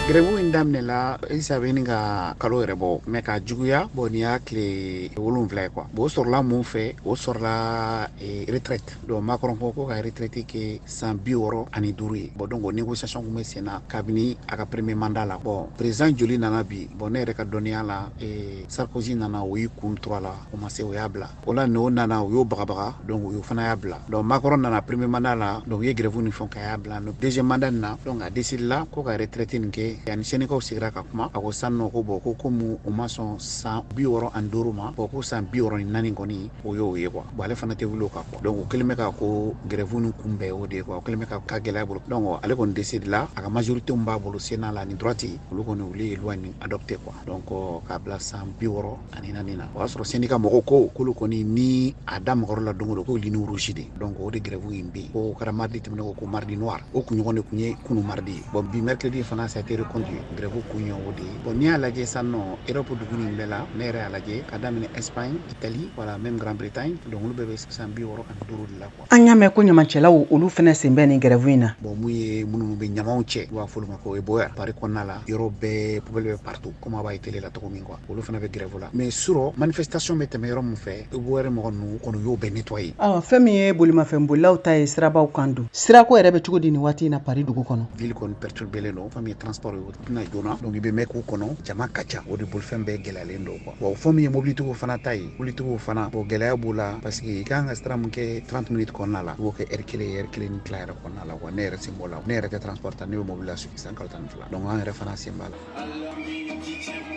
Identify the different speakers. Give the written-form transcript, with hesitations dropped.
Speaker 1: Grève in daminɛla isa bɛ nin ka kalo yɛrɛ bɔ mɛ ka juguya n'i y'a tile 7 ye quoi o sɔrɔla mun fɛ o sɔrɔla retraite donc Macron ko ka retraite kɛ san 65 ye donc o négociation kun bɛ sen na kabini a ka premier mandat la président joli nana bi ne yɛrɛ ka dɔnniya la Sarkozy nana o y'i kun tura la o ma se o y'a bila o la n'o nana o y'o bagabaga donc o y'o fana y'a bila donc Macron nana premier mandat la donc u ye grève ni fɛnw kɛ a y'a bila deuxième mandat nin na donc a décidé la ko ka retraite nin kɛ yani syndicat sigira ka kuma a ko san nɔ ko ko komu o ma sɔn san 65 ma ko san 64 kɔni o y'o ye quoi ale fana tɛ wuli o kan quoi donc o kɛlen bɛ ka ko grève nin kunbɛn o de ye quoi o kɛlen bɛ ka gɛlɛya bolo donc ale kɔni décide la a ka majorité min b'a bolo Sénat la ni droite olu kɔni olu ye loi nin adopté quoi donc k'a bila san 64 na o y'a sɔrɔ syndicat mɔgɔw ko k'olu kɔni ni a da magayɔrɔ la don o don ko ligne rouge de donc o de grève in bɛ yen ko kɛra mardi tɛmɛnen ko mardi noir o kunɲɔgɔn de kun ye kunu mardi ye bi mercredi fana ça a été reconduit grève kun ye o de ye n'i y'a lajɛ sisan nɔ Europe dugu nin bɛɛ la ne yɛrɛ y'a lajɛ ka daminɛ Espagne Italie voilà même Grande-Bretagne donc olu bɛɛ bɛ san 65 de la quoi.
Speaker 2: An y'a mɛn ko ɲamacɛlaw olu fɛnɛ sen bɛ nin grève in na
Speaker 1: mun ye minnu bɛ ɲamaw cɛ u b'a fɔ olu ma ko eboya Paris kɔnɔna la yɔrɔ bɛɛ poubelle bɛ partout comme a b'a ye télé la cogo min quoi olu fana bɛ grève la mais surɔ manifestation bɛ tɛmɛ yɔrɔ min fɛ eboya mɔgɔ ninnu kɔni y'o bɛɛ nettoyer.
Speaker 2: Fɛn min ye bolimafɛnbolilaw ta ye sirabaw kan don sirako yɛrɛ bɛ cogo di nin waati in na Paris dugu kɔnɔ
Speaker 1: ville kɔni perturbelen don fɛn min ye transport ye o tɛna joona donc i bɛ mɛn k'u kɔnɔ jama ka ca o de bolifɛn bɛɛ gɛlɛyalen don quoi fɛn min ye mobilitigiw fana ta ye mobilitigiw fana gɛlɛya b'u la parce que i kan ka sira min kɛ 30 minutes kɔnɔna la i b'o kɛ heure kelen ni tila yɛrɛ kɔnɔna la quoi ne yɛrɛ sen b'o la ne yɛrɛ tɛ transport ta ne bɛ mobili la san kalo 12 donc an yɛrɛ fana sen b'a la.